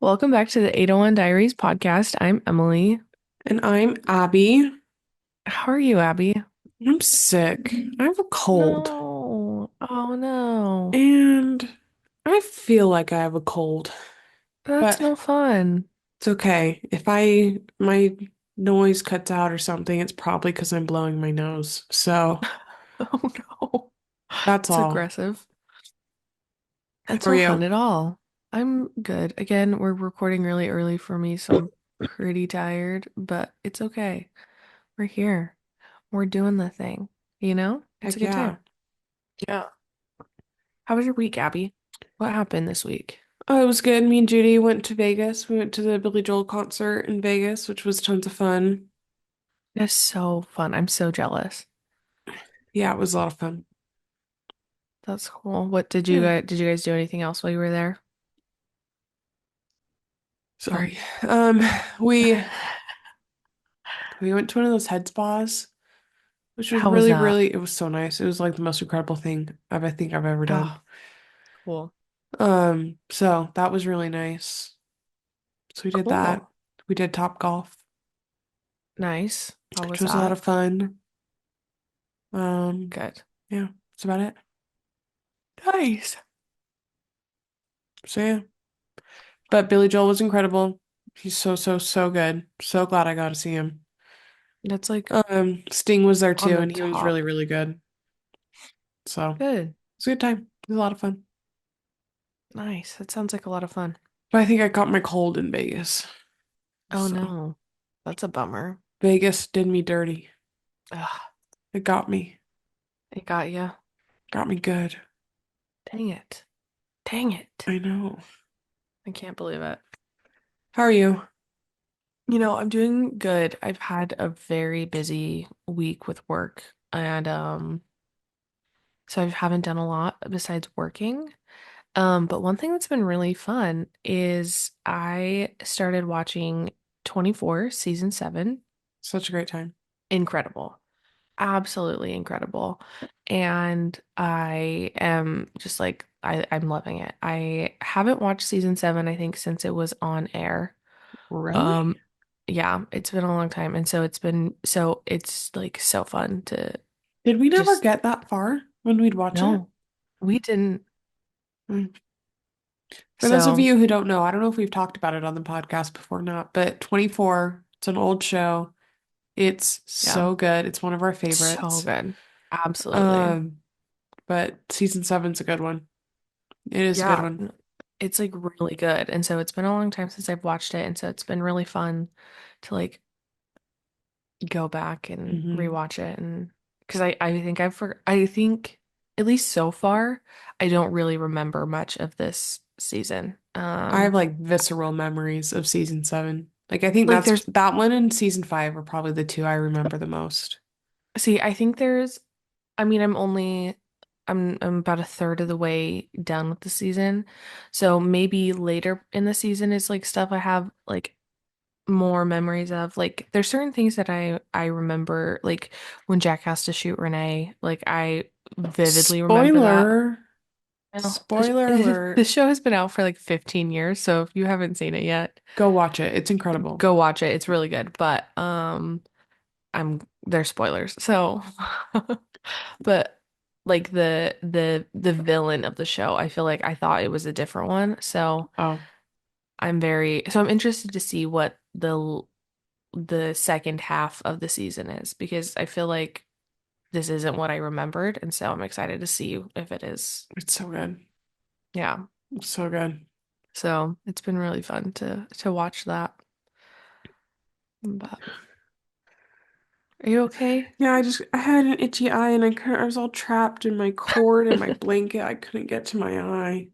Welcome back to the 801 Diaries podcast. I'm Emily. And I'm Abby. How are you, Abby? I'm sick. I have a cold. No. Oh no. And I feel like I have a cold. That's But no fun. it's okay. If my noise cuts out or something, it's probably because I'm blowing my nose. So Oh no. that's It's all. aggressive. That's How are no fun you? at all. I'm good. Again, we're recording really early for me, so I'm pretty tired, but it's okay. We're here. We're doing the thing. You know? It's a Heck good yeah. time. Yeah. How was your week, Abby? What happened this week? Oh, it was good. Me and Judy went to Vegas. We went to the Billy Joel concert in Vegas, which was tons of fun. It's so fun. I'm so jealous. Yeah, it was a lot of fun. That's cool. What Yeah. did you guys do anything else while you were there? Sorry. Um, we we went to one of those head spas, which was How was really, that? really, it was so nice. It was like the most incredible thing I think I've ever done. Oh, cool. So that was really nice. So we did that. Cool. We did Top Golf, Nice. How which was was a lot that? of fun. Good. Yeah, that's about it. Nice. So yeah. But Billy Joel was incredible. He's so, so, so good. So glad I got to see him. That's like Sting was there on too, the and he was really, top. really good. So Good. it's a good time. It was a lot of fun. Nice. That sounds like a lot of fun. But I think I caught my cold in Vegas. Oh So no. That's a bummer. Vegas did me dirty. Ugh, It got me. it got you. Got me good. Dang it. Dang it. I know. I can't believe it. How are you? I'm doing good. I've had a very busy week with work and so I haven't done a lot besides working. But one thing that's been really fun is I started watching 24 season 7. Such a great time. Incredible. Absolutely incredible. And I am just like I'm loving it. I haven't watched season 7, I think, since it was on air. Really? Um, yeah, it's been a long time. And so it's like so fun to Did we never just get that far when we'd watch it? no, we didn't. Mm. For those of So you who don't know, I don't know if we've talked about it on the podcast before or not, but 24, it's an old show. It's yeah, so good. It's one of our so favorites. good. Absolutely. Um, but season seven's a good one. It is a good Yeah, one. it's like really good. And so it's been a long time since I've watched it. And so it's been really fun to like go back and Hmm. rewatch it. And because I think at least so far, I don't really remember much of this season. I have like visceral memories of season seven. Like I think Like that's there's, that one and season five are probably the two I remember the most. see, I think there's, I mean, I'm about a third of the way done with the season. So maybe later in the season is like stuff I have like more memories of. Like there's certain things that I remember, like when Jack has to shoot Renee, like I vividly remember that. Spoiler. I know Spoiler the alert. show has been out for like 15 years, so if you haven't seen it yet, Go watch it. It's incredible. go watch it. It's really good. But I'm there's spoilers. So but like the villain of the show, I feel like I thought it was a different one. So Oh, I'm interested to see what the second half of the season is because I feel like this isn't what I remembered, and so I'm excited to see if it is. it's so good. Yeah. It's so good. So it's been really fun to watch that. But are you okay? Yeah, I had an itchy eye and I was all trapped in my cord and my blanket. I couldn't get to my eye.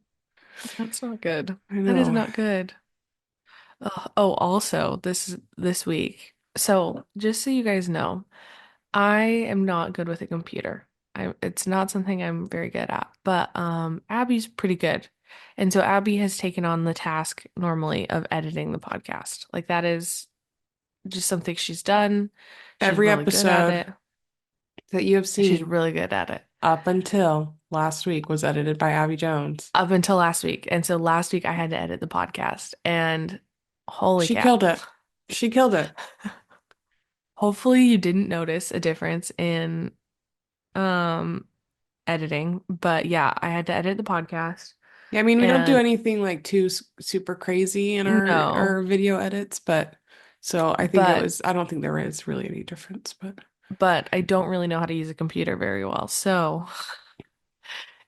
That's not good. I That is know. not good. Oh, also this week. So just so you guys know, I am not good with a computer. It's not something I'm very good at, but Abby's pretty good. And so Abby has taken on the task normally of editing the podcast. Like that is just something she's done. She's Every really good at episode it. that you have She's seen really good at it. up until. last week was edited by Abby Jones. up until last week. And so last week I had to edit the podcast and holy She cow. killed it. She killed it. Hopefully you didn't notice a difference in um editing, but yeah, I had to edit the podcast Yeah, I mean, we don't do and anything like too super crazy in no, our video edits, but so I think but I don't think there is really any difference, but I don't really know how to use a computer very well. So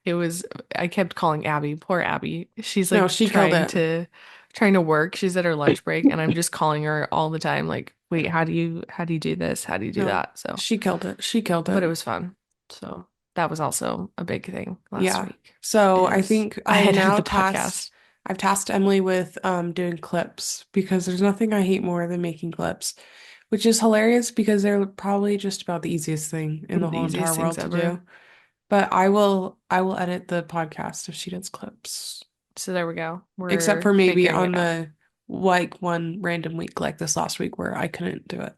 it was I kept calling Abby, poor Abby. She's no, like she killed it. trying to work. She's at her lunch break and I'm just calling her all the time like, "Wait, how do you do this? How do you do No, that?" So, she killed it. She killed but it. it was fun. So, that was also a big thing last Yeah. week So I is think I edited the podcast. I've tasked Emily with doing clips because there's nothing I hate more than making clips, which is hilarious because they're probably just about the easiest thing in the The whole entire easiest things world to ever. do. But I will edit the podcast if she does clips. So there we go. Except We're for maybe figuring on it out. the like one random week like this last week where I couldn't do it.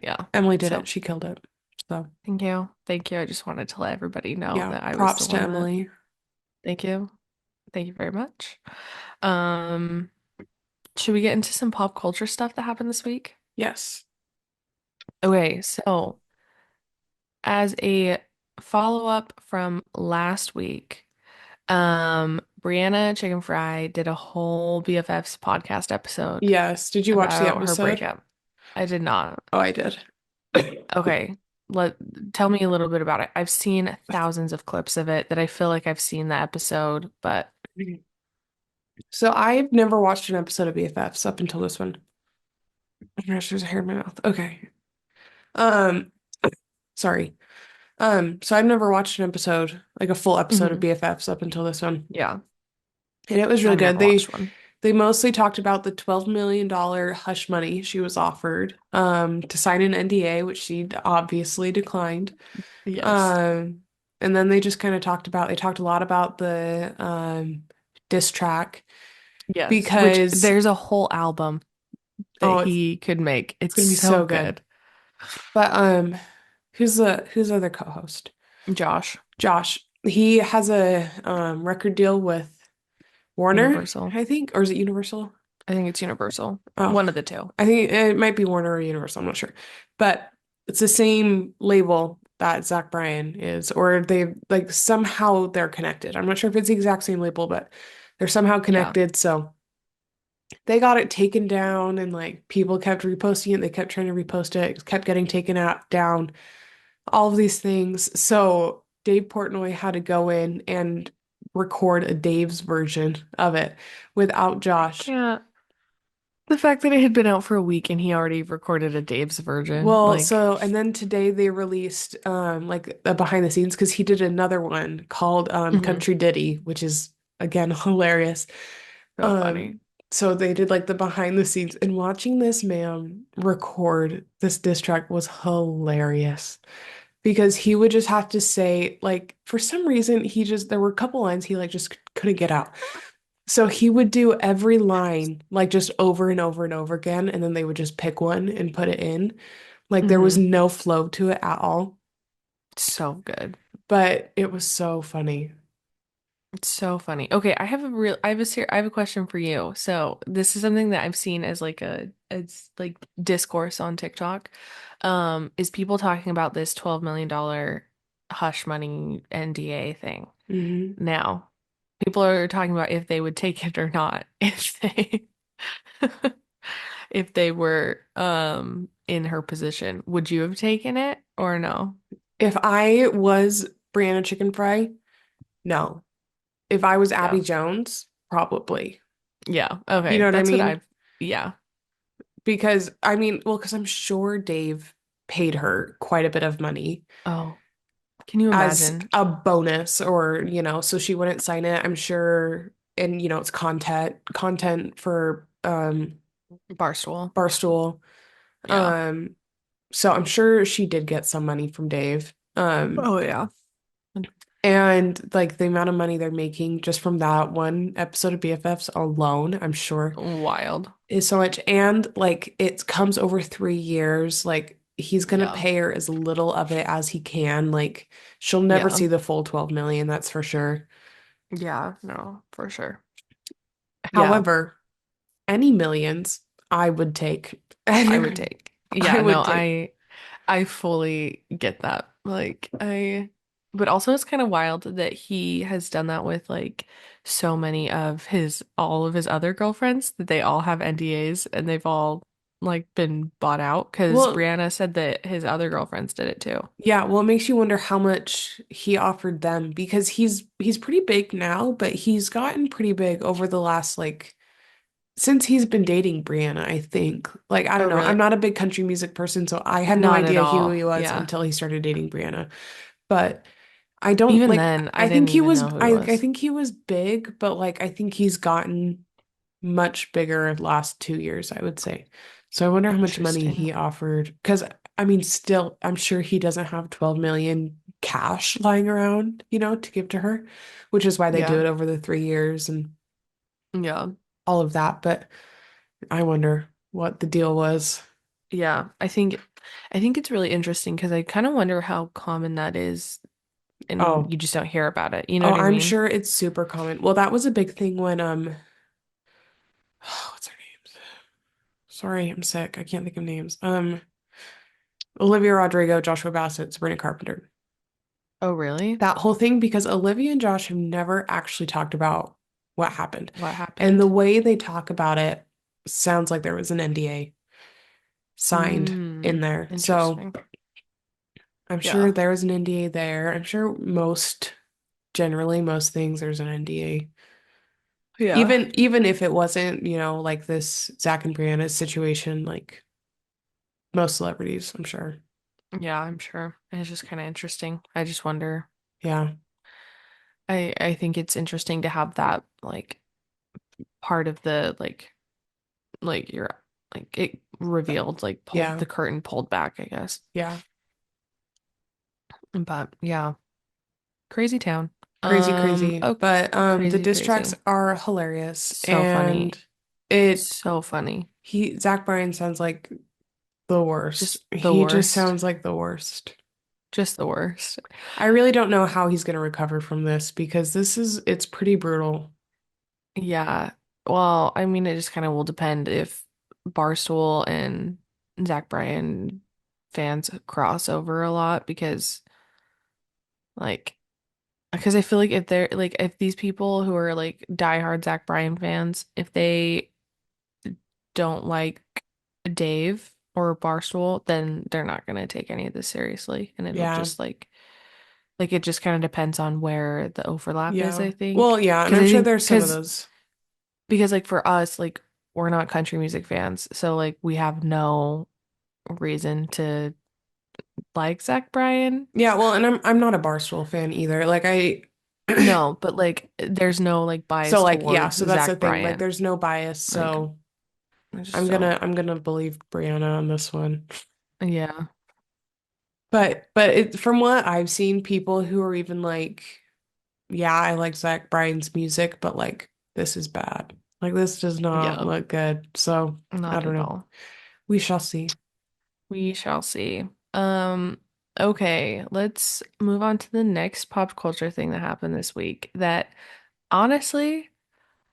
Yeah. Emily did it. So She killed it. So, thank you. Thank you. I just wanted to let everybody know yeah, that I was the props to one that Emily. thank you. Thank you very much. Um, should we get into some pop culture stuff that happened this week? Yes. Okay, so as a follow-up from last week, Brianna Chicken Fry did a whole BFFs podcast episode Yes. Did you watch the about her episode? breakup. I did not. Oh, I did. Okay, let tell me a little bit about it. I've seen thousands of clips of it that I feel like I've seen the episode, but So I've never watched an episode of BFFs up until this one. Oh my gosh, there's a hair in my mouth. Okay. Um, sorry. So I've never watched an episode, like a full episode of mhm, BFFs up until this one. yeah, And it was really I've good. never watched one. They mostly talked about the $12 million hush money she was offered to sign an NDA, which she obviously declined. Yes. Um, and then they just kind of they talked a lot about the diss track Yes, which because there's a whole album that oh, he could make. it's It's gonna be so so good. good. But who's the other co-host? Josh, Josh. He has a record deal with Warner, Universal. I think, or is it Universal? I think it's Universal. Oh, One of the two. I think it might be Warner or Universal, I'm not sure. But it's the same label that Zach Bryan is, or they like somehow they're connected. I'm not sure if it's the exact same label, but they're somehow Yeah. connected. So they got it taken down and like people kept reposting it. They kept trying to repost it. It kept getting taken out down, all of these things. So Dave Portnoy had to go in and record a Dave's version of it without Josh. Yeah. The fact that it had been out for a week and he already recorded a Dave's version, Well, like, so and then today they released like a behind the scenes because he did another one called mhm, Country Ditty, which is again hilarious. so Um funny. so they did like the behind the scenes and watching this man record this diss track was hilarious because he would just have to say like for some reason he just there were a couple lines he like just couldn't get out. So he would do every line like just over and over and over again and then they would just pick one and put it in. Like there was Hmm. no flow to it at all, So good. but it was so funny. It's so funny. Okay, I have a question for you. So this is something that I've seen as like it's like discourse on TikTok. Is people talking about this $12 million hush money NDA thing. Hmm. Now, people are talking about if they would take it or not if they if they were in her position. Would you have taken it or no? If I was Brianna Chicken Fry, no. If I was Abby Yeah. Jones, probably. Yeah. You know Okay. what I That's what mean? I've yeah. Because I mean, well, because I'm sure Dave paid her quite a bit of money Oh, can you as imagine? a bonus or, so she wouldn't sign it, I'm sure. And it's content for Barstool. Barstool. Yeah. Um, so I'm sure she did get some money from Dave. Oh yeah. And like the amount of money they're making just from that one episode of BFFs alone, I'm sure Wild. is so much. And like it comes over 3 years. Like he's gonna Yeah. pay her as little of it as he can. Like she'll never Yeah. see the full 12 million, that's for sure. Yeah, no, for sure. Yeah, However, any millions I would take. I would Any take. I Yeah, no, would take. I fully get that. But also it's kind of wild that he has done that with like so many of his all of his other girlfriends that they all have NDAs and they've all like been bought out because Well, Brianna said that his other girlfriends did it too. yeah, well, it makes you wonder how much he offered them because he's pretty big now, but he's gotten pretty big over the last like since he's been dating Brianna, I think. Like, I don't Oh, know. I'm really? not a big country music person, so I had no Not at idea who all. he was Yeah. until he started dating Brianna. But I don't Even like then, I I think didn't he even was know who he I was. think he was big, but like I think he's gotten much bigger the last 2 years, I would say. So I wonder how much money Interesting. he offered. Because I mean, still, I'm sure he doesn't have 12 million cash lying around, to give to her, which is why they do Yeah. it over the 3 years and Yeah. all of that. But I wonder what the deal was. Yeah. I think it's really interesting because I kind of wonder how common that is and Oh, you just don't hear about it. You know oh, what I I'm mean? sure it's super common. Well, that was a big thing when what's her name? Sorry, I'm sick. I can't think of names. Olivia Rodrigo, Joshua Bassett, Sabrina Carpenter. Oh, really? That whole thing because Olivia and Josh have never actually talked about what happened. What And the happened? way they talk about it sounds like there was an NDA signed in Mm, there. So interesting. I'm sure Yeah. there was an NDA there. I'm sure generally most things there's an NDA. Yeah. Even if it wasn't, like this Zach and Brianna's situation, like most celebrities, I'm sure. Yeah, I'm sure. It's just kind of interesting. I just wonder. Yeah. I think it's interesting to have that like part of the like you're like it revealed like pulled Yeah. the curtain pulled back, I guess. Yeah. But yeah, crazy town. Crazy, crazy. Oh, But the crazy, diss tracks crazy. are hilarious So and funny. it So funny. Zach Bryan sounds like the worst. Just the He just worst. sounds like the worst. Just the worst. I really don't know how he's gonna recover from this because it's pretty brutal. Yeah. Well, I mean, it just kind of will depend if Barstool and Zach Bryan fans cross over a lot like, because I feel like if they're like, if these people who are like diehard Zach Bryan fans, if they don't like Dave or Barstool, then they're not going to take any of this seriously. And it'll Yeah. just like it just kind of depends on where the overlap is, Yeah. I think. Well, yeah, and Because I'm I sure think, there's some of those. because like for us, like we're not country music fans, so like we have no reason to like Zach Bryan. Yeah, well, and I'm not a Barstool fan either. Like I No, but like there's no like so bias like yeah, towards so that's the Zach thing. Like Bryan. there's no bias, Like so I just I'm gonna believe Brianna on this one. yeah. But from what I've seen, people who are even like, yeah, I like Zach Bryan's music, but like this is bad. Like this does not Yeah, look good. So I not don't at know. all. We shall see. We shall see. Um, okay, let's move on to the next pop culture thing that happened this week that honestly,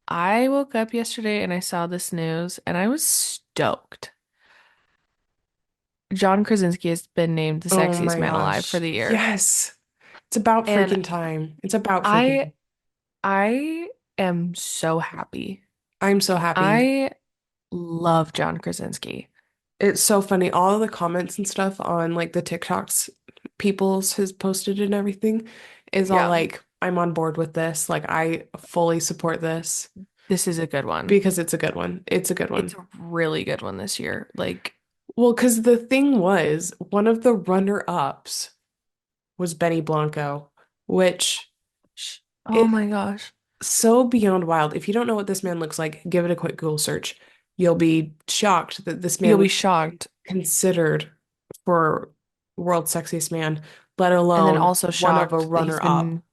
I woke up yesterday and I saw this news and I was stoked. John Krasinski has been named the Oh sexiest my man alive for gosh. the year. Yes. It's about And freaking time. It's about freaking. I I am so happy. I'm so happy. I love John Krasinski. It's so funny. All the comments and stuff on like the TikToks people's has posted and everything is all Yeah, like, I'm on board with this. Like I fully support this this is a good one. because it's a good one. It's a good It's one. a really good one this year. Like, Well, because the thing was, one of the runner-ups was Benny Blanco, which oh is my gosh. so beyond wild. If you don't know what this man looks like, give it a quick Google search. You'll be shocked that this You'll man be was shocked. considered for World's Sexiest Man, let And then alone also one of a shocked that he's runner-up. been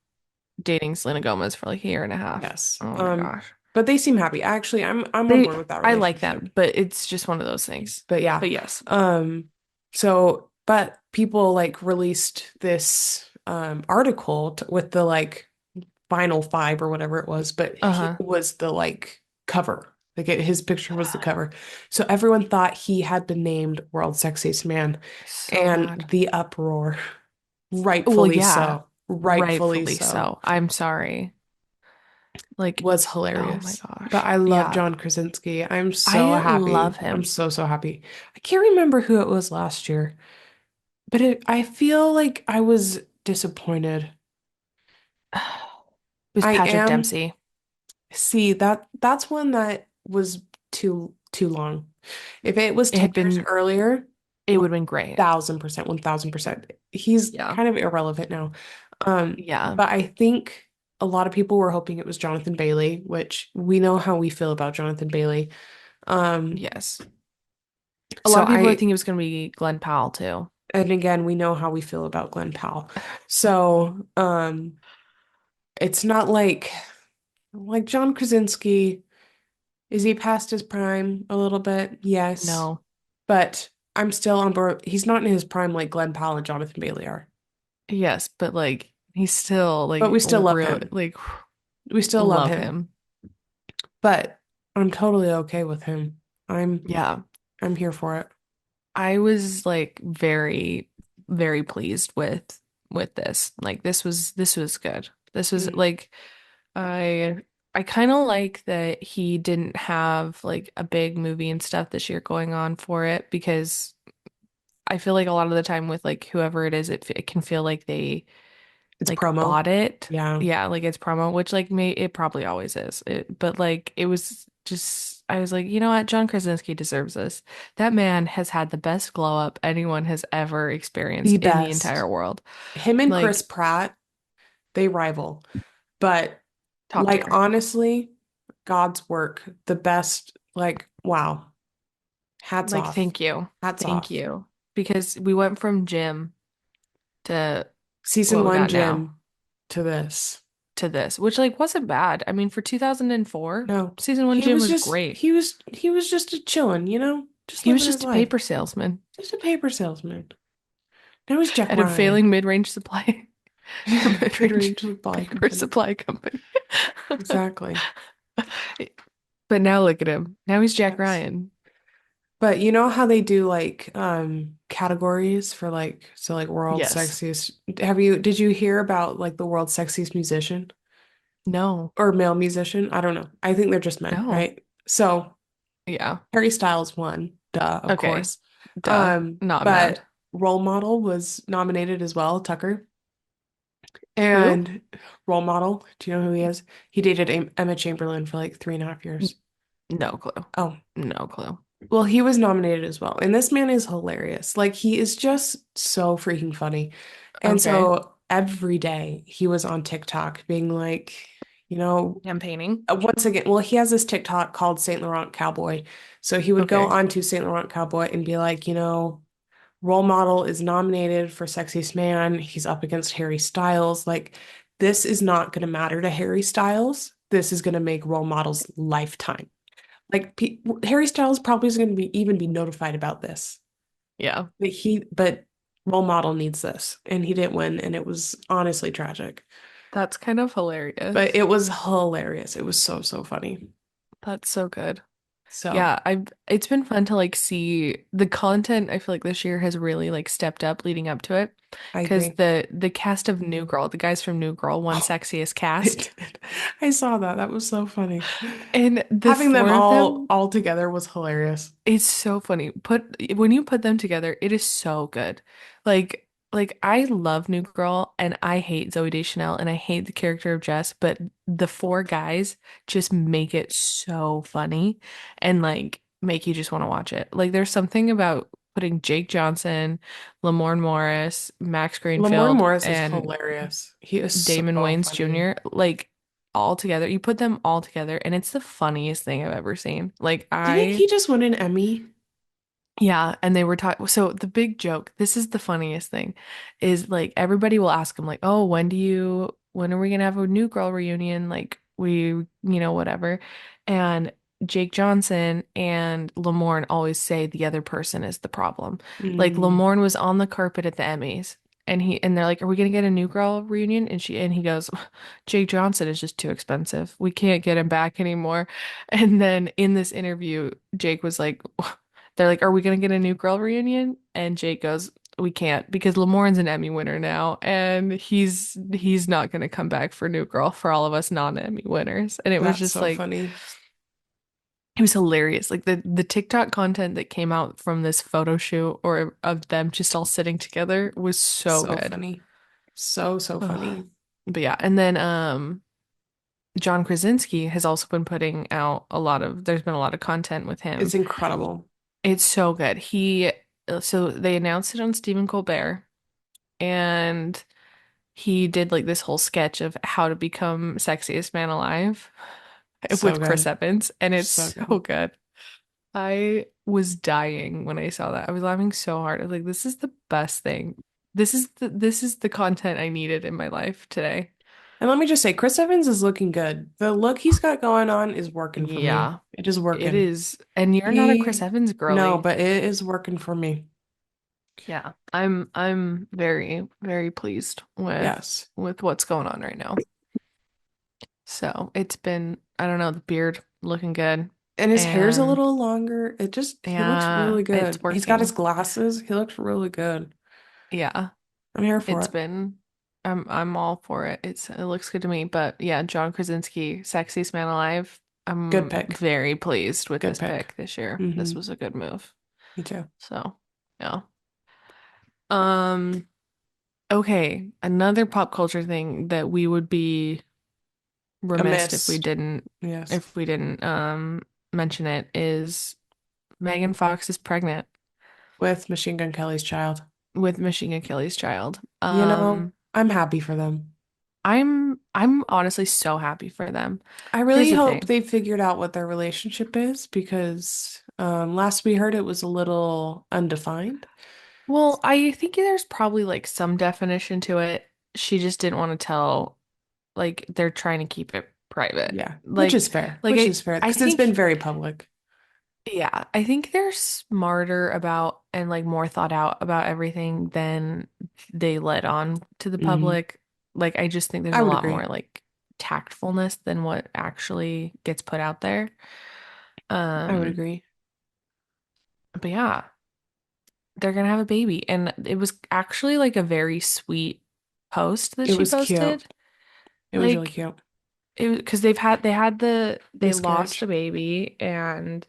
dating Selena Gomez for like a year and a half. Yes. Oh my gosh. But they seem happy. Actually, I'm on They, board with that I like relationship. that, but it's just one of those things. But yeah. But yes. Um, So, but people like released this article with the like final five or whatever it was, but he Uh-huh. was the like cover. Like his picture was the cover. So everyone thought he had been named World's Sexiest Man, So and bad. the uproar, Well, rightfully yeah, so, rightfully rightfully so, so. I'm sorry. Like, was oh my hilarious. But gosh. I love Yeah. John Krasinski. I'm so I love happy. I'm him. so, so happy. I can't remember who it was last year, but I feel like I was disappointed. It was I Patrick am. Dempsey. See, that's one that was too long. If it was It 10 had years been, earlier, it would have been great. 1000%, 1000%. He's Yeah. kind of irrelevant now. Yeah. But I think a lot of people were hoping it was Jonathan Bailey, which we know how we feel about Jonathan Bailey. Um, Yes. A lot so of people were I, thinking it was going to be Glenn Powell too. and again, we know how we feel about Glenn Powell. So, it's not like John Krasinski. Is he past his prime a little bit? Yes. No. But I'm still on board. He's not in his prime like Glenn Powell and Jonathan Bailey are. Yes, but like he's still But we like still love real him. like We still love love him. him. But I'm totally okay with him. I'm Yeah. I'm here for it. I was like very, very pleased with this. Like this was good. This was Mm. like I I kind of like that he didn't have like a big movie and stuff this year going on for it because I feel like a lot of the time with like whoever it is, it can feel like they It's like promo. bought it. Yeah. Yeah, like it's promo, which like may it probably always is. But like it was just I was like, you know what? John Krasinski deserves this. That man has had the best glow up anyone has ever The experienced in the best. entire world. Him and Chris Like Pratt, they rival. But top like tier. honestly, God's work, the best, like wow. Hats Like off. thank you. Hats Thank off. you. Because we went from Jim to Season what we one, got now Jim, to this. to this, which like wasn't bad. I mean, for 2004, No, season one he Jim was was just great. he was just a chillin', just He was living his just a life. paper salesman Just a paper salesman. Now he's Jack at a Ryan. failing mid-range supply mid-range Mid-range supply paper company. supply company. Exactly. But now look at him. Now he's Jack Yes. Ryan. But you know how they do like categories for like so like world Yes. sexiest. Did you hear about like the world's sexiest musician No. or male musician? I don't know. I think they're just men, No. right? So Yeah. Harry Styles won, duh, of Okay. course. Duh. Not mad. But role model was nominated as well, Tucker. Who? And role model, do you know who he is? He dated Emma Chamberlain for like 3.5 years. No clue. Oh, No clue. well, he was nominated as well. And this man is hilarious. Like, he is just so freaking funny. And Okay. so every day he was on TikTok being like, you know, Campaigning. once again, well, he has this TikTok called Saint Laurent Cowboy. So he would go Okay. on to Saint Laurent Cowboy and be like, role model is nominated for Sexiest Man. He's up against Harry Styles. Like, this is not going to matter to Harry Styles. This is going to make role models lifetime. Like, Harry Styles probably is going to be even be notified about this. Yeah. But role model needs this, and he didn't win, and it was honestly tragic. That's kind of But hilarious. it was hilarious. It was so, so funny. That's so good. So Yeah, I've it's been fun to like see the content I feel like this year has really like stepped up leading up to it. I Because agree. the cast of New Girl, the guys from New Girl won Oh, sexiest it cast. did. I saw that. That was so funny. And the Having them four of all them, all together was hilarious. it's so funny. When you put them together, it is so good. Like I love New Girl and I hate Zooey Deschanel and I hate the character of Jess, but the four guys just make it so funny and like make you just want to watch it. Like there's something about putting Jake Johnson, Lamorne Morris, Max Lamorne Greenfield, Morris is and hilarious. He is Damon so Wayans funny. Jr. like all together. You put them all together and it's the funniest thing I've ever seen. Like Didn't I he just win an Emmy? yeah, and they were talking. So the big joke, this is the funniest thing, is like everybody will ask him like, "Oh, when are we gonna have a New Girl reunion? Like whatever." And Jake Johnson and Lamorne always say the other person is the problem. Like Mm, Lamorne was on the carpet at the Emmys and they're like, "Are we gonna get a New Girl reunion?" And he goes, "Jake Johnson is just too expensive. We can't get him back anymore." And then in this interview, Jake was like, they're like, "Are we gonna get a New Girl reunion?" And Jake goes, "We can't because Lamorne's an Emmy winner now, and he's not gonna come back for New Girl for all of us non-Emmy winners." And it was that's just so like funny. it was hilarious. Like the TikTok content that came out from this photo shoot or of them just all sitting together was so So good. funny. So, so Ugh. funny. But yeah, and then John Krasinski has also been putting out there's been a lot of content with him. It's incredible. It's so good. So they announced it on Stephen Colbert and he did like this whole sketch of how to become sexiest man alive So with Chris good. Evans and it's So so good. good. I was dying when I saw that. I was laughing so hard. I was like, this is the best thing. This is the content I needed in my life today. And let me just say, Chris Evans is looking good. The look he's got going on is working for me. Yeah, It is it working. is. And you're not a Chris He, Evans no, girly. but it is working for me. Yeah, I'm very, very pleased Yes. with what's going on right now. So it's been, I don't know, the beard looking good. And his hair's a And little longer. He looks yeah, really it's good. He's got his working. glasses. He looks really good. Yeah. I'm here for It's it. been I'm all for it. It looks good to me. But yeah, John Krasinski, Sexiest Man Alive. Good I'm pick. very pleased with Good this pick. pick this year. Hmm. This was a good move. Me too. So, yeah. Um, okay, another pop culture thing that we would be A remiss miss. Yes. if we didn't mention it is Megan Fox is pregnant With Machine Gun Kelly's child. with Machine Gun Kelly's child. I'm happy for them. I'm honestly so happy for them. I Here's really the hope thing. they figured out what their relationship is because last we heard it was a little undefined. Well, I think there's probably like some definition to it. She just didn't want to tell, like they're trying to keep it private. Yeah, which is Like fair. like Which I is fair I because it's been think very public. yeah, I think they're smarter about and like more thought out about everything than they let on to the Hmm. public. Like I just think there's I a would lot agree. more like tactfulness than what actually gets put out there. I would Um, agree. but yeah, they're gonna have a baby. And it was actually like a very sweet post that It she was cute. posted. It was really Like cute. it because they lost a Miscarriage. baby and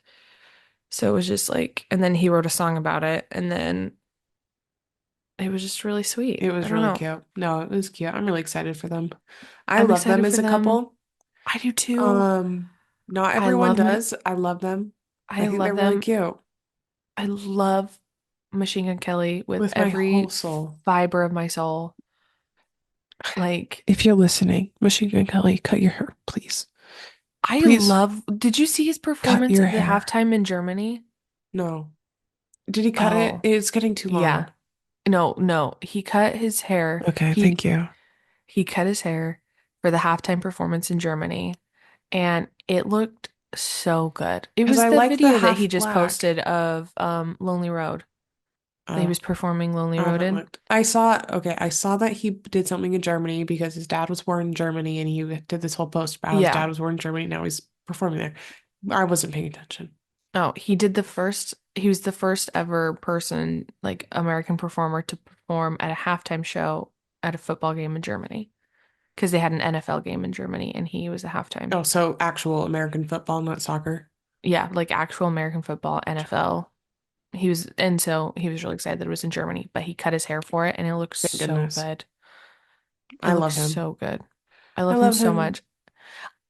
so it was just like and then he wrote a song about it and then it was just really It sweet. I was don't really know. cute. No, it was cute. I'm really excited for them. I I'm love them excited as for a them. couple. I do too. Um, Not I everyone love does. I love them. I I think they're love really them. cute I love Machine Gun Kelly with with my whole every soul. fiber of my soul. Like If you're listening, Machine Gun Kelly, cut your hair, please. Please did you see his cut performance your at the hair. halftime in Germany? No. Did he cut it? Oh, It's getting too long. yeah. No, no. He cut his hair. Okay, thank you. He cut his hair for the halftime performance in Germany, and it looked so good. It Because was I the like the video that he half just black. posted of Lonely Road. That he Oh, was performing Lonely I Road haven't in. looked. I saw that he did something in Germany because his dad was born in Germany and he did this whole post about how his Yeah. dad was born in Germany. Now he's performing there. I wasn't paying attention. Oh, he was the first ever person, like American performer to perform at a halftime show at a football game in Germany. Because they had an NFL game in Germany and he was a halftime. Oh, so actual American football, not soccer. Yeah, like actual American football, NFL. And so he was really excited that it was in Germany, but he cut his hair for it and it looks Thank so goodness. good. It I looks love him. so good. I I love him love so him. much.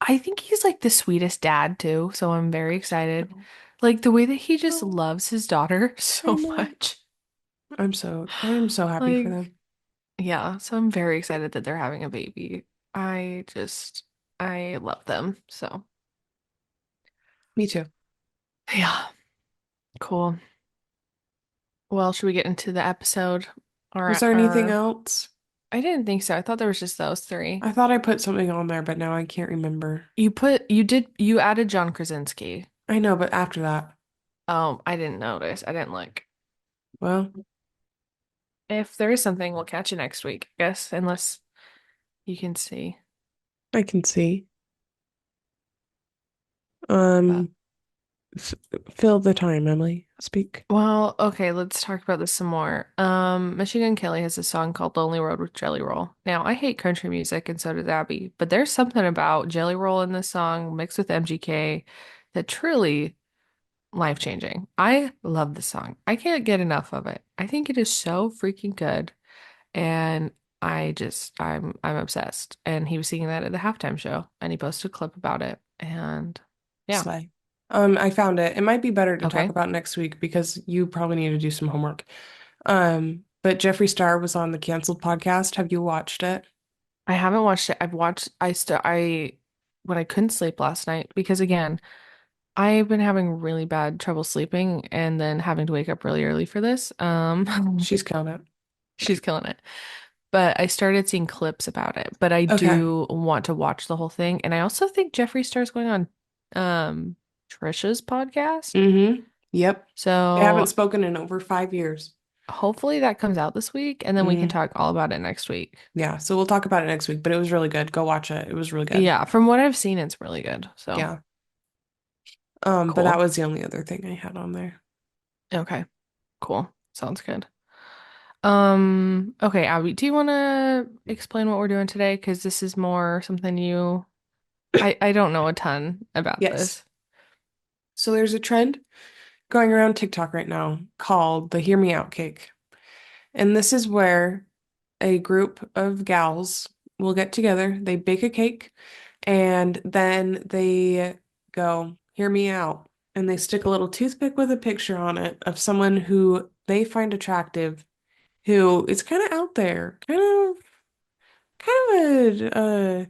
I think he's like the sweetest dad too, so I'm very excited. Like the way that he just Oh, loves his daughter I so know. much. I am so happy for Like, them. yeah, so I'm very excited that they're having a baby. I just, I love them. So, Me too. yeah, cool. Well, should we get into the episode? Was there anything Or else? I didn't think so. I thought there was just those three. I thought I put something on there, but now I can't remember. You added John Krasinski. I know, but after that, I didn't notice. I didn't look. well, If there is something, we'll catch you next week, I guess, unless you can see. I can see. But Um, f Fill the time, Emily. Speak. well, okay, let's talk about this some more. Machine Gun Kelly has a song called Lonely Road with Jelly Roll. Now, I hate country music and so does Abby, but there's something about Jelly Roll in this song mixed with MGK that truly life-changing. I love the song. I can't get enough of it. I think it is so freaking good. And I'm obsessed. And he was singing that at the halftime show and he posted a clip about it. And yeah. Slay. I found it. It might be better to talk Okay. about next week because you probably need to do some homework. But Jeffree Star was on the Canceled podcast. Have you watched it? I haven't watched it. I when I couldn't sleep last night because again, I've been having really bad trouble sleeping and then having to wake up really early for this. She's killing it. She's killing it. But I started seeing clips about it. But I Okay. do want to watch the whole thing. And I also think Jeffree Star's going on Trisha's podcast. Mm-hmm. Yep. They haven't So spoken in over 5 years. hopefully that comes out this week and then we can Mm-hmm. talk all about it next week. Yeah, so we'll talk about it next week, but it was really good. Go watch it. It was really good. Yeah, from what I've seen, it's really good. So Yeah. But that cool. was the only other thing I had on there. Okay, cool. Sounds good. Okay, Abby, do you want to explain what we're doing today? Because this is more something I don't know a ton about Yes. this. So there's a trend going around TikTok right now called the Hear Me Out cake. And this is where a group of gals will get together, they bake a cake, and then they go, Hear me out. And they stick a little toothpick with a picture on it of someone who they find attractive, who is kind of out there, kind of a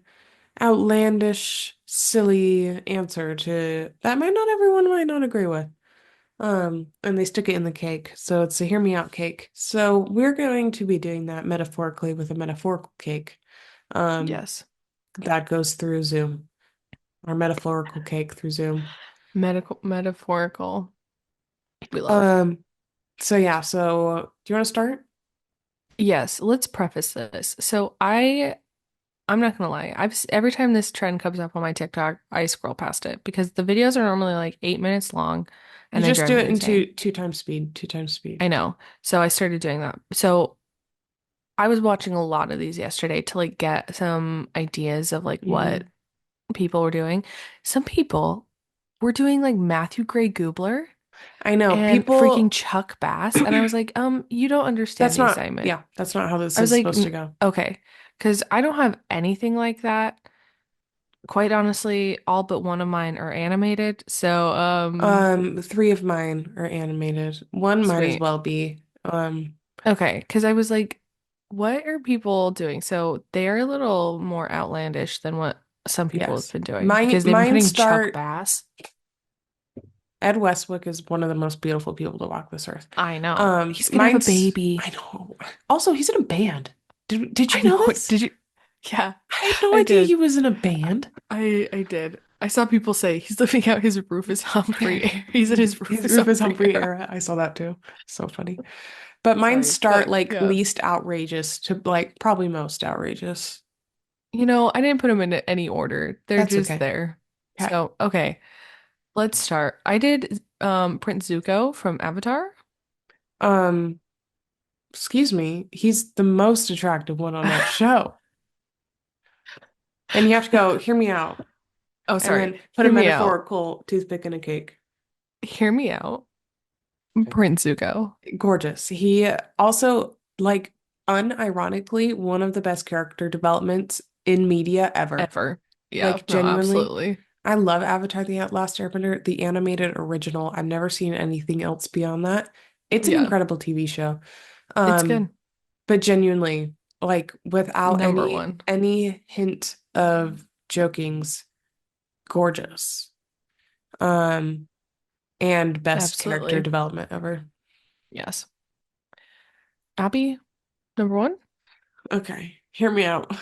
outlandish, silly answer to that might not everyone might not agree with. And they stick it in the cake. So it's a hear me out cake. So we're going to be doing that metaphorically with a metaphorical cake. Um, Yes. that goes through Zoom, our metaphorical cake through Zoom. Medical, metaphorical. We love. Um, so yeah, so do you want to start? Yes, let's preface this. I'm not gonna lie. Every time this trend comes up on my TikTok, I scroll past it because the videos are normally like 8 minutes long You and they just drive do me it in insane. two times speed, two times speed. I know. So I started doing that. So I was watching a lot of these yesterday to like get some ideas of like what Hmm. people were doing. Some people were doing like Matthew Gray Gubler I know and freaking people. Chuck Bass. And I was like, you don't understand That's the not, assignment. yeah, that's not how this I was is like, supposed to go. Okay. Because I don't have anything like that. Quite honestly, all but one of mine are animated. So, Three of mine are animated. One might as sweet. well be. Okay. Because I was like, what are people doing? So they're a little more outlandish than what some people have Yes. been doing Mine because they've been mine putting Chuck start Bass. Ed Westwick is one of the most beautiful people to walk this earth. I know. He's gonna have a Mine's baby. I know. Also, he's in a band. Did I you know know. this? Did you? Yeah, I had no I idea he did. was in a band. I did. I saw people say he's living out his Rufus Humphrey. He's in his His Rufus Rufus Humphrey Humphrey era. era. I saw that too. So funny. But mine Sorry, start but like yeah. least outrageous to like probably most outrageous. I didn't put them in any order. They're That's just okay. there. Okay. So, okay, let's start. I did Prince Zuko from Avatar. Um, Excuse me. He's the most attractive one on that show. And you have to go, hear me out, Oh, and sorry. then put a Hear me out. metaphorical toothpick in a cake. Hear me out. Prince Zuko. Gorgeous. He also, like, unironically, one of the best character developments in media ever. Ever. Yeah, Like, no, genuinely, absolutely. I love Avatar: The Last Airbender, the animated original. I've never seen anything else beyond that. It's an Yeah, incredible TV show. it's Um, good. but genuinely, like, without Number one. any hint of jokings, gorgeous. Um, and best character Absolutely. development ever. Yes. Abby, number one. Okay, hear me out.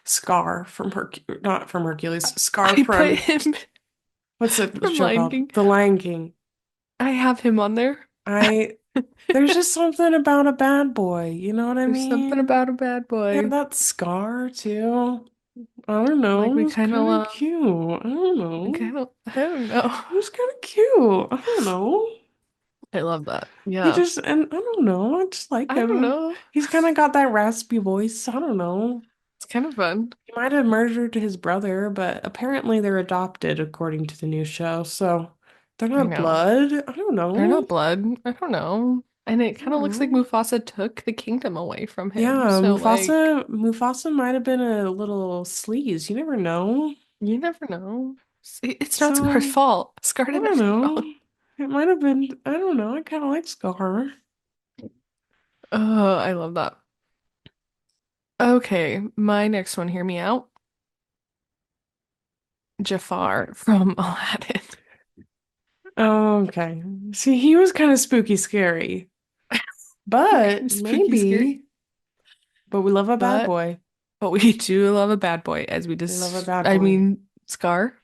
Scar from Hercules, not from Hercules, Scar I put from him. What's the from show Lion called? King. The Lion King. I have him on there. I There's just something about a bad boy, you know what I There's something mean? about a bad Yeah, boy. that scar too. I don't Like know. It we was kind of kind of love. cute. I don't We know. kind of. I don't know. It was kind of cute. I don't know. I love that. He Yeah. just, and I don't know. I just like I don't him. know. He's kind of got that raspy voice. I don't know. It's kind of fun. He might have murdered his brother, but apparently they're adopted according to the new show. So they're I not know. blood. I don't They're know. not blood. I don't know. And it I kind of don't looks like know. Mufasa took the kingdom away from him. Yeah, So like, Mufasa might have been a little sleaze. You never know. you never know. It's not Scar's So fault. Scar I did don't nothing know. wrong. It might have been. I don't know. I kind of like Scar. Oh, I love that. Okay, my next one, hear me out. Jafar from Aladdin. Oh, okay. See, he was kind of spooky, scary, Kind but of spooky, scary. maybe. But we love a bad But boy. we do love a bad boy, as we We love a just bad I boy. mean, Scar,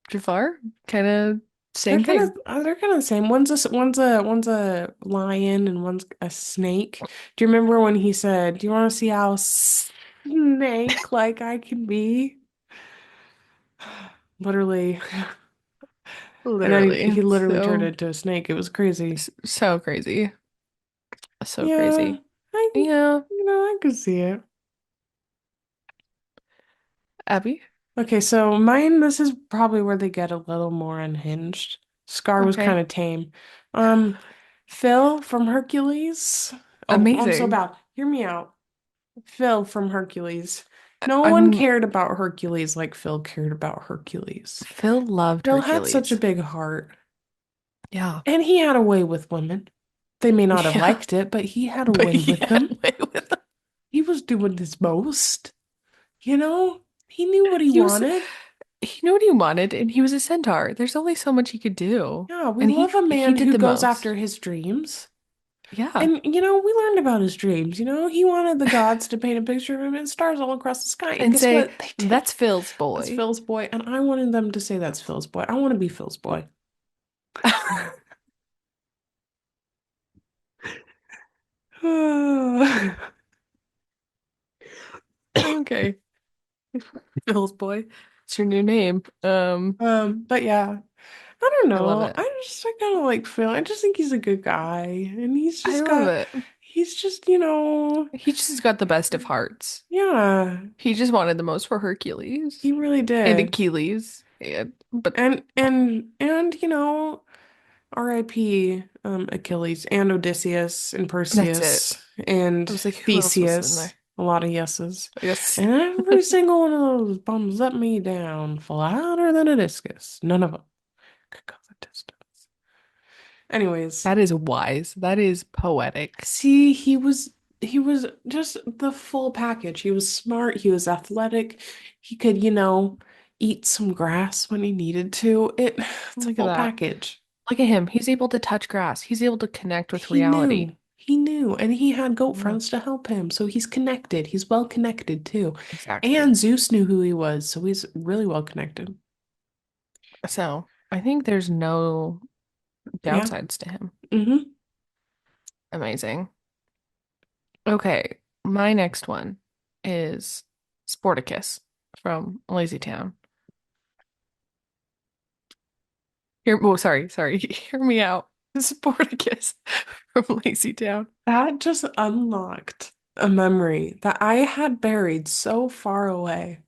Jafar, kind of They're same kind thing. of they're kind of the same. One's a lion and one's a snake. Do you remember when he said, "Do you want to see how snake like I can be?" Literally. And then he Literally. literally turned So into a snake. It was crazy. so crazy. So Yeah, crazy. Yeah. I could see it. Abby? Okay, so mine, this is probably where they get a little more unhinged. Scar was kind Okay. of tame. Um, Phil from Hercules. Oh, I'm so Amazing. bad. Hear me out. Phil from Hercules. No one I'm cared about Hercules like Phil cared about Hercules. Phil loved Phil had such a Hercules. big heart, Yeah. and he had a way with women. They may not have Yeah. liked it, but he had a But way he with had them. a way with him. He was doing his most, you know? He knew what he He was wanted. he knew what he wanted and he was a centaur. There's only so much he could do. Yeah, we And love a he man did who the goes after most. his dreams. Yeah. And, we learned about his dreams. He wanted the gods to paint a picture of him and stars all across the sky. And And guess say, what? They did. that's Phil's That's boy. Phil's boy. And I wanted them to say that's Phil's boy. I want to be Phil's boy. Okay. Phil's boy. It's your new name. But yeah, I don't I love know. it. I kind of like Phil. I just think he's a good guy. And I love it. he's just, He just got the best of hearts. yeah, He just wanted the most for Hercules he really and did. Achilles. And but And R.I.P. Achilles and Odysseus and that's it. Perseus and I was like, who else was in there? Theseus. A lot of yeses. Yes. And every single one of those bums let me down flatter than a discus. None of them could go the distance. Anyways, That is wise. That is poetic. see, he was just the full package. He was smart, he was athletic, he could, eat some grass when he needed to. It's a Look at full that. package. Look at him. He's able to touch grass. He's able to connect with He reality. knew. He knew. And he had goat Yeah, friends to help him. So he's connected. He's well connected too. exactly. And Zeus knew who he was. So he's really well connected. So I think there's no Yeah. downsides to him. Hmm. Amazing. Okay, my next one is Sporticus from Lazy Town. Sorry. Hear me out. Sporticus from Lazy Town. That just unlocked a memory that I had buried so far away.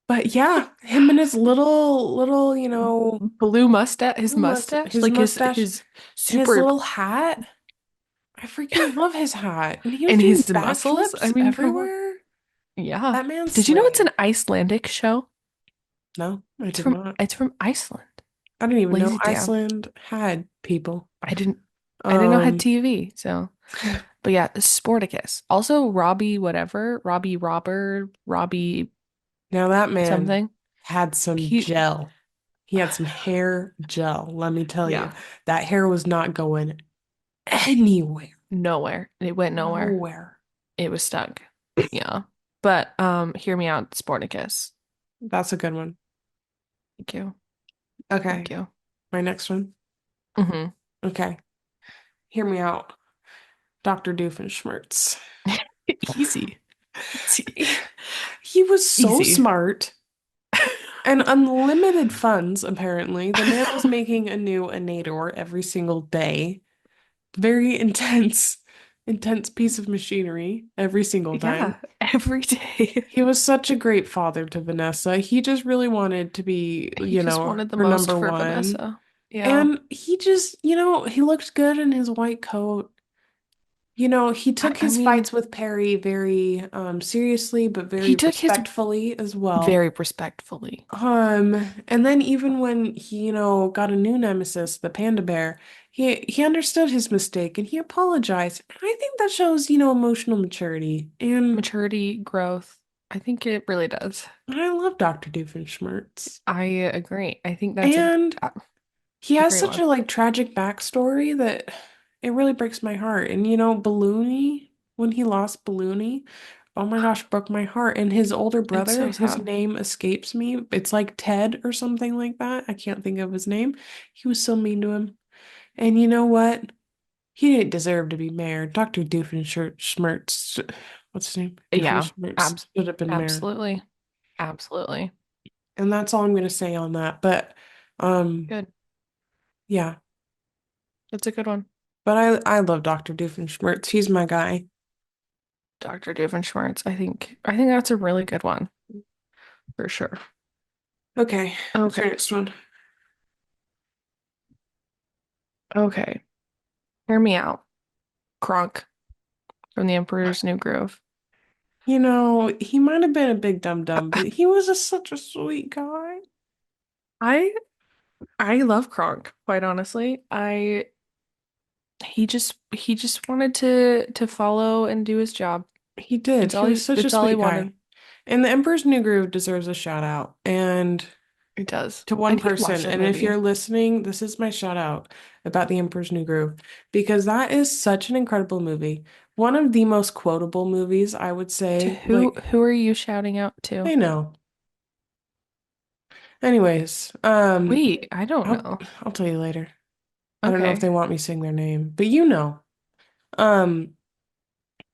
But yeah, him and his little, Blue mustache, his mustache, his like mustache his and his super little hat. I freaking love his hat. And he was and doing his muscles. I backflips mean, come on. everywhere. Yeah. That man's Did you know it's slaying. an Icelandic show? No, I It's did from not. it's from Iceland. I didn't even know Lazy Town. Iceland had people. I didn't I didn't know it had Um, TV, so but yeah, Sporticus. Also Robbie whatever, Robbie Robber, Robbie Now that man something. had some He gel. He had some hair gel, let me tell you. yeah, That hair was not going anywhere. nowhere. It went nowhere. Nowhere. It was stuck. Yeah. But hear me out, Sporticus. That's a good one. Thank you. Thank Okay, you. my next one. Hmm. Okay, hear me out. Dr. Doofenshmirtz. Easy. Easy. He was so Easy. smart and unlimited funds, apparently. The man was making a new Anador every single day. Very intense, intense piece of machinery every single time. Yeah, every day. He was such a great father to Vanessa. He just really wanted to be, He just wanted the her most number for one. Vanessa. Yeah. And he just, he looked good in his white coat. He I, took I his mean, fights with Perry very seriously, but he very took his respectfully as well. very respectfully. And then even when he, got a new nemesis, the panda bear, he understood his mistake and he apologized. And I think that shows, emotional maturity. And Maturity, growth. I think it really does. I love Dr. Doofenshmirtz. I agree. I think that's And he a has great such one. a tragic backstory that it really breaks my heart. And Balloony, when he lost Balloony, oh my gosh, broke my heart. And his older It's brother, so his sad. name escapes me. It's like Ted or something like that. I can't think of his name. He was so mean to him. And you know what? He didn't deserve to be mayor. Dr. Doofenshmirtz, what's his name? Yeah, Doofenshmirtz should have been mayor. absolutely. Absolutely. And that's all I'm going to say on that. But um Good. yeah, That's a good one. but I love Dr. Doofenshmirtz. He's my guy. Dr. Doofenshmirtz. I think that's a really good one for sure. Okay, what's your Okay. next one? Okay. Hear me out. Kronk from The Emperor's New Groove. He might have been a big dum dum, but he was such a sweet guy. I I love Kronk, quite honestly. I he just wanted to follow and do his job. He did. It's He all was he such a it's all he sweet guy. wanted. And The Emperor's New Groove deserves a shout out. And It does. to I one need to watch person, that and if you're movie. listening, this is my shout out about The Emperor's New Groove because that is such an incredible movie. One of the most quotable movies, I would To say. who are you shouting out I to? know. Anyways, Wait, I don't I'll know. I'll tell you later. I don't know if Okay. they want me to sing their name, but you know. Um,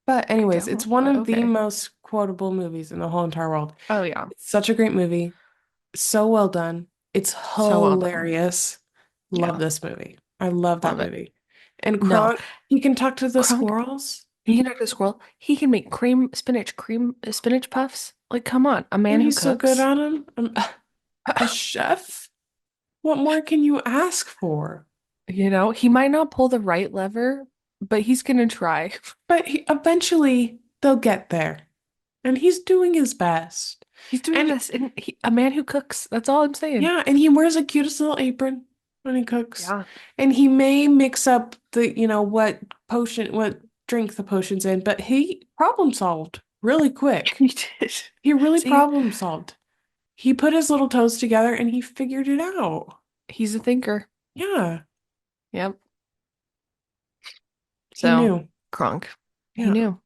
but I anyways, it's don't, one but of the okay. most quotable movies in the whole entire world. Oh yeah. It's such a great movie. So well done. It's So well done. hilarious. Love Yeah. this movie. I love that Love it. movie. And No. Kronk, he can talk to the Kronk, squirrels. he can act a squirrel. He can make cream spinach puffs. Like, come on, a man And who he's so good cooks. at them. A chef? What more can you ask for? He might not pull the right lever, but he's gonna try. But eventually they'll get there. And he's doing his best. He's doing And this, and a man who cooks. That's all I'm saying. yeah, and he wears the cutest little apron when he cooks. Yeah, And he may mix up what drink the potion's in, but he problem solved really quick. he did. He really See, problem solved. He put his little toes together and he figured it out. he's a thinker. Yeah, Yep. he So, knew. Kronk, he Yeah, knew.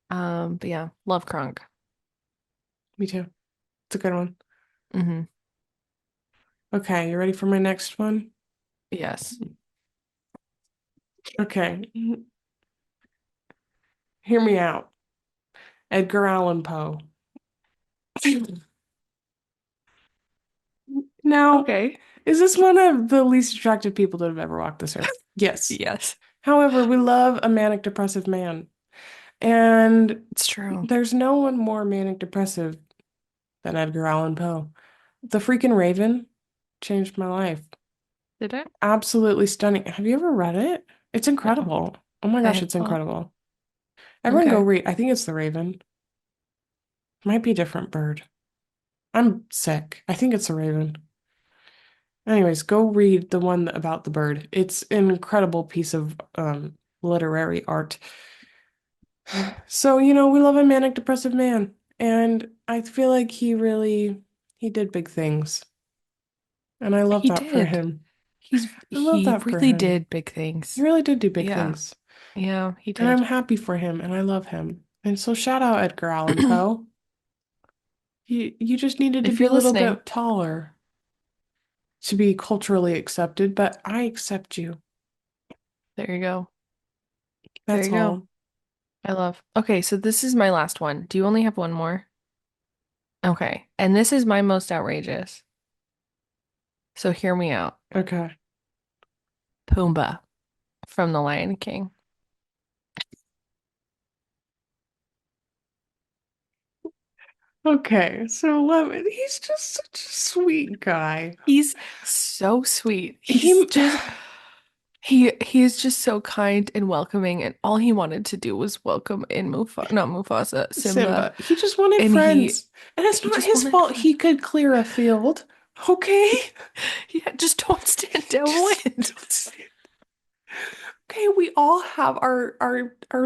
But yeah, love Kronk. me too. It's a good one. Hmm. Okay, you ready for my next one? Yes. Okay, hear me out. Edgar Allan Poe. Now, Okay. is this one of the least attractive people that have ever walked this earth? Yes. Yes, However, we love a manic depressive man. And it's true. there's no one more manic depressive than Edgar Allan Poe. The freaking Raven changed my life. Did it? Absolutely stunning. Have you ever read it? It's No, incredible. Oh my I gosh, have it's not. incredible. Everyone go Okay. read. I think it's The Raven. Might be a different bird. I'm sick. I think it's The Raven. Anyways, go read the one about the bird. It's an incredible piece of literary art. So, we love a manic depressive man, and I feel like he did big things, and I love He that for did. him. I love He that for really him. did big He things. really did do big Yeah. things, Yeah, he and I'm did. happy for him, and I love him. And so shout out Edgar Allan Poe. You just needed to If be you're a little listening, bit taller. to be culturally accepted, but I accept you. There you go. There That's you go. all. I love. Okay, so this is my last one. Do you only have one more? Okay. And this is my most outrageous. So hear me out. Okay. Pumbaa from The Lion King. Okay. So Lemon, he's just such a sweet guy. He's so sweet. He He is just so kind and welcoming, and all he wanted to do was welcome in not Mufasa, Simba, Simba, he just wanted and friends. And it's he not just his wanted fault he friends. could clear a field. Okay? Yeah, just don't stand Just downwind. okay, we all have our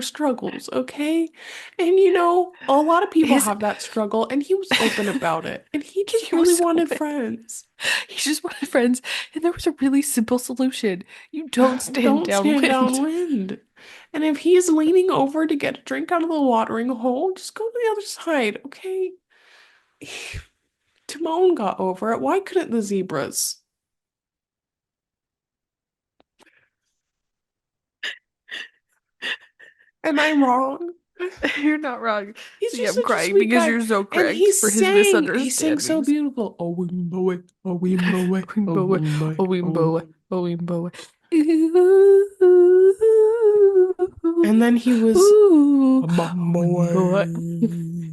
struggles, okay? And you know, a lot of people His have that struggle and he was open about it. And he just he was really so wanted bad. friends. He just wanted friends, and there was a really simple solution. You don't stand Don't stand downwind. downwind. And if he's leaning over to get a drink out of the watering hole, just go to the other side, okay? Timon got over it. Why couldn't the zebras? Am I wrong? You're not wrong. He's See, just I'm such a crying sweet because guy. you're so And correct for his he sang so misunderstandings. beautiful. Oh, Wimboe, oh, Wimboe, oh, Wimboa, Wimboe, oh oh, Wimboa, Wimboe. oh Wimboa. And then he was Ooh, a Wimboa. Wimboe.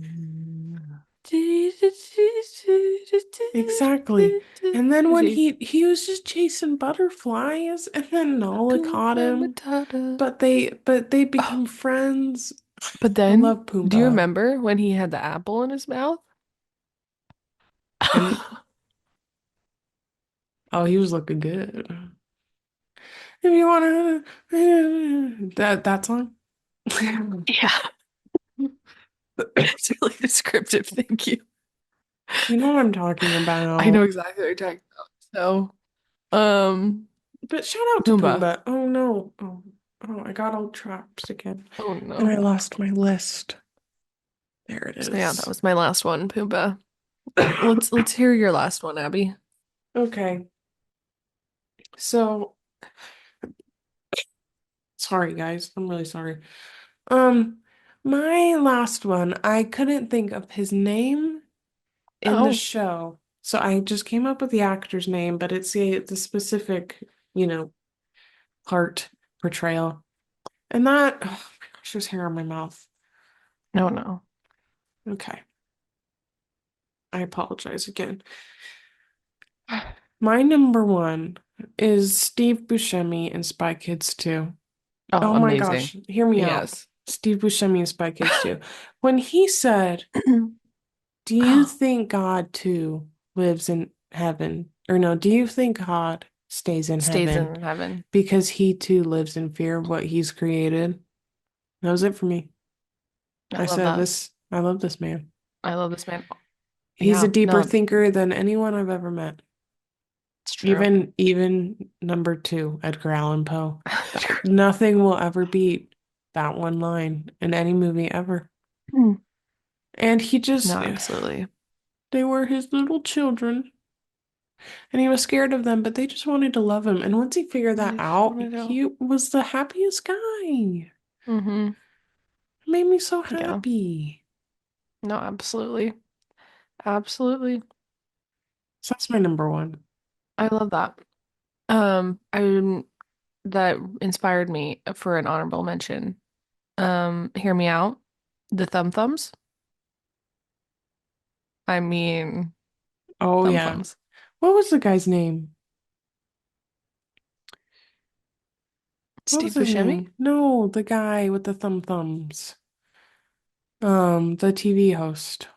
Exactly. And then when See, he was just chasing butterflies, and then Nala caught Hakuna him, Matata. but they Oh, become friends. but I then, love do you Pumbaa. remember when he had the apple in his mouth? And oh, he was looking good. If you wanna that song. Yeah, it's really descriptive. Thank you. You know what I'm talking I know about. exactly what you're talking about. So, But shout out to Pumbaa. Pumbaa. Oh no. Oh, I got all traps again. Oh And I no. lost my list. There it So yeah, that is. was my last one, Pumbaa. Let's hear your last one, Abby. Okay. So, sorry guys. I'm really sorry. Um, my last one, I couldn't think of his name in the Oh, show. So I just came up with the actor's name, but it's the specific, you know, part portrayal. And that, oh my gosh, there's hair on my mouth. no, no. Okay. I apologize again. My number one is Steve Buscemi in Spy Kids 2. Oh, Oh my amazing. gosh, hear me out. Yes. Steve Buscemi in Spy Kids 2. When he said, do you think God too lives in heaven? Or no, do you think God stays in Stays heaven in heaven. because he too lives in fear of what he's created? That was it for me. I I love said that. this, I love this man. I love this man. He's a Yeah, deeper no, thinker than anyone I've ever met. it's true. Even number two, Edgar Allan Poe. Nothing will ever beat that one line in any movie ever. And he No, just, absolutely. they were his little children, and he was scared of them, but they just wanted to love him. And once he figured that They just out, want to know. he was the happiest guy. Mm-hmm. It made me so Yeah. happy. No, absolutely. Absolutely. So that's my number one. I love that. I that inspired me for an honorable mention. Hear me out. The Thumb Thumbs. I mean, Oh, Thumb yeah. Thumbs. What was the guy's name? What was Steve his Buscemi? name? No, the guy with the thumbs. The TV host.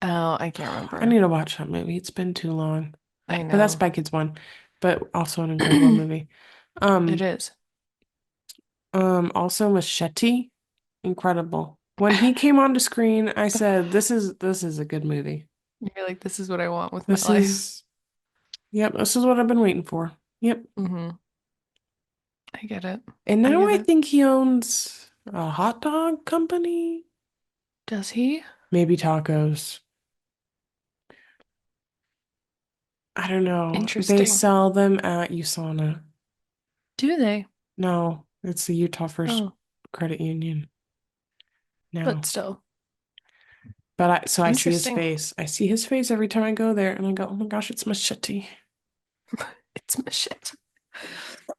Oh, I can't I need remember. to watch that movie. It's been too long. I But that's know. Spy Kids 1, but also an incredible movie. It Um, is. also Machete, incredible. When he came onto screen, I said, this is a good movie. You're like, this is what I want with my This life. is yep, this is what I've been waiting for. Yep. Hmm. I get it. And I now get I it. think he owns a hot dog company, Does he? maybe tacos. I don't know. They Interesting. sell them at USANA. Do they? No, it's the Utah First Oh, Credit Union but now. still. But I see his Interesting. face. I see his face every time I go there, and I go, oh my gosh, it's Machete. It's my shit.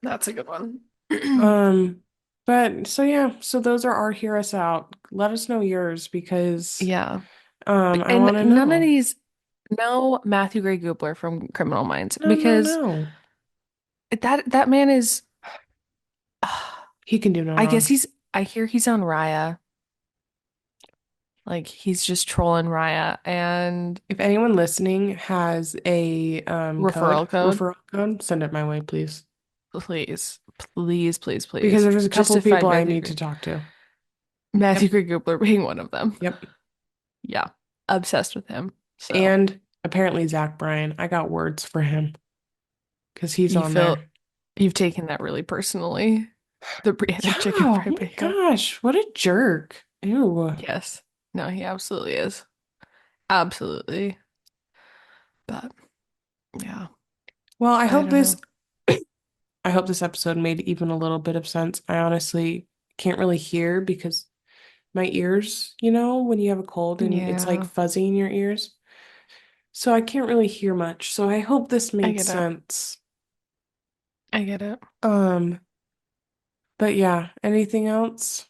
That's a good one. Um, but so yeah, so those are our Hear Us Out. Let us know yours because Yeah. I And want to none of know. these, no Matthew Gray Gubler from Criminal Minds, No, no, because no. that man is, He can do no I guess wrong. I hear he's on Raya. Like he's just trolling Raya and If anyone listening has a referral code. referral code, send it my way, please. Please, please, please, Because please. there's a Just couple to find people I need to talk to. Matthew Yep. Gray Gubler being one of them. Yep. Yeah. Obsessed with him. So And apparently Zach Bryan. I got words for him because he's you on feel there. you've taken that really personally. The Yeah, Brianna chicken oh fried my bacon. gosh, what a jerk. Ew. Yes. No, he absolutely is. Absolutely. But yeah, Well, I don't know. I hope this episode made even a little bit of sense. I honestly can't really hear because my ears, when you have a cold and it's like Yeah, fuzzy in your ears. So I can't really hear much. So I hope this I made get it. sense. I get it. Um, but yeah, anything else?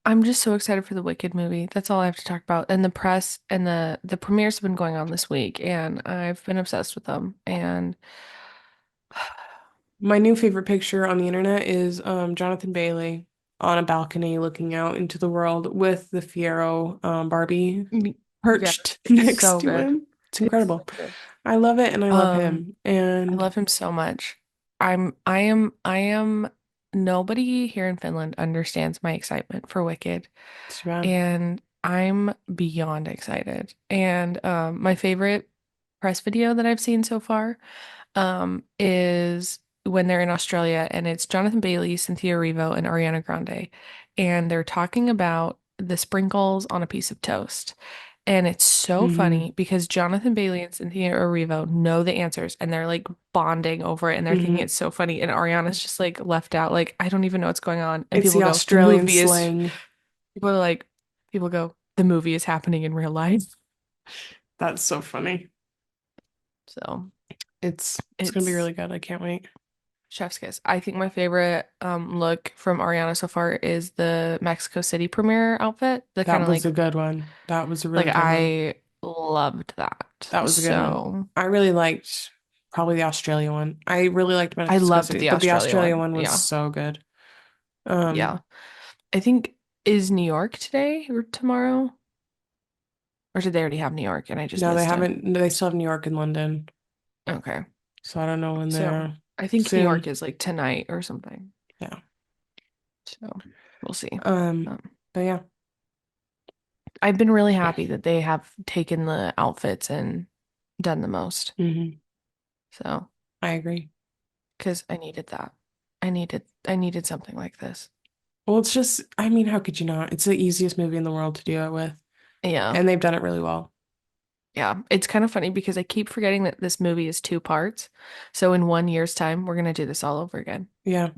I'm just so excited for the Wicked movie. That's all I have to talk about. And the press and the premieres have been going on this week, and I've been obsessed with them. And My new favorite picture on the internet is Jonathan Bailey on a balcony looking out into the world with the Fiero Barbie yeah, perched it's next so to good. him. It's It's so incredible. good. I love it and I love Um, him. I And love him so much. I am, nobody here in Finland understands my excitement for Wicked, too bad. and I'm beyond excited. And my favorite press video that I've seen so far is when they're in Australia, and it's Jonathan Bailey, Cynthia Erivo, and Ariana Grande, and they're talking about the sprinkles on a piece of toast. And it's so Hmm. funny because Jonathan Bailey and Cynthia Erivo know the answers, and they're like bonding over it, and they're thinking Hmm. it's so funny. And Ariana's just like left out, like, I don't even know what's going on. And It's people the go, the Australian movie is, slang. people are like, people go, the movie is happening in real life. That's so funny. So It's gonna be it's really good. I can't wait. Chef's kiss. I think my favorite look from Ariana so far is the Mexico City premiere outfit. The kind That of was like a good one. That was a like really good one. I loved that. That was a good one. So I really liked probably the Australia one. I really liked I Mexico loved City, the but the Australia Australia one. one was Yeah. so good. Yeah. Um, I think is New York today or tomorrow? Or did they already have New York and I just no, they missed it? haven't. They still have New York and London, Okay. so I don't know when So they're I think New York soon. is like tonight or something. Yeah. So we'll see. Um, Um, but yeah. I've been really happy that they have taken the outfits and done the most. Hmm. So I agree. because I needed that. I needed something like this. Well, it's just, I mean, how could you not? It's the easiest movie in the world to do it with, Yeah. and they've done it really well. Yeah. It's kind of funny because I keep forgetting that this movie is two parts. So in 1 year's time, we're gonna do this all over again. Yeah.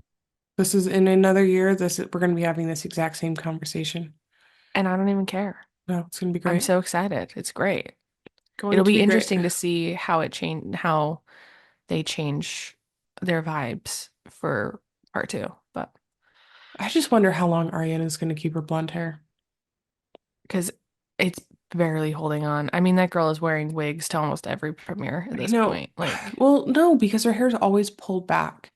This is in another year. We're going to be having this exact same conversation. And I don't even care. No, it's going to be I'm great. so excited. It's great. Going It'll to be be great. interesting to see how they change their vibes for part two. But I just wonder how long Ariana's going to keep her blonde hair. because it's barely holding on. I mean, that girl is wearing wigs to almost every premiere at I this know. point. Like, Well, no, because her hair's always pulled back.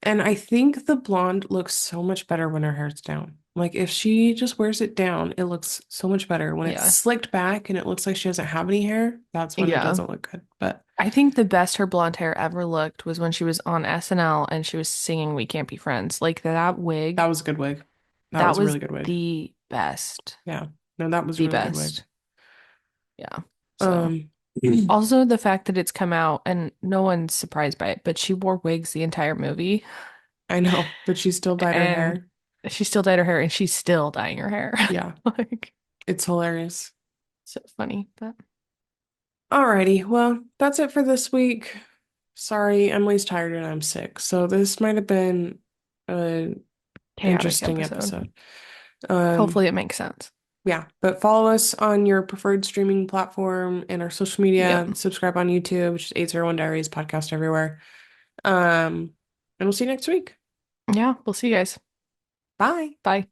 And I think the blonde looks so much better when her hair's down. Like if she just wears it down, it looks so much better. When it's yeah. slicked back and it looks like she doesn't have any hair, that's when it Yeah. doesn't look good. But I think the best her blonde hair ever looked was when she was on SNL and she was singing We Can't Be Friends. Like that that wig, was a good wig. That that was a was really good wig. the best. Yeah. No, that was a The really good wig. best. Yeah. So Um, also the fact that it's come out and no one's surprised by it, but she wore wigs the entire movie I know, but she still dyed her and hair. she still dyed her hair and she's still dyeing her hair. Yeah, Like it's hilarious. so funny. But Alrighty, well, that's it for this week. Sorry, Emily's tired and I'm sick, so this might have been an Chaotic interesting episode. episode. Um, Hopefully it makes sense. yeah, but follow us on your preferred streaming platform and our social Yep. media. Subscribe on YouTube, which is 801 Diaries podcast everywhere. Um, and we'll see you next week. Yeah, we'll see you guys. Bye. Bye.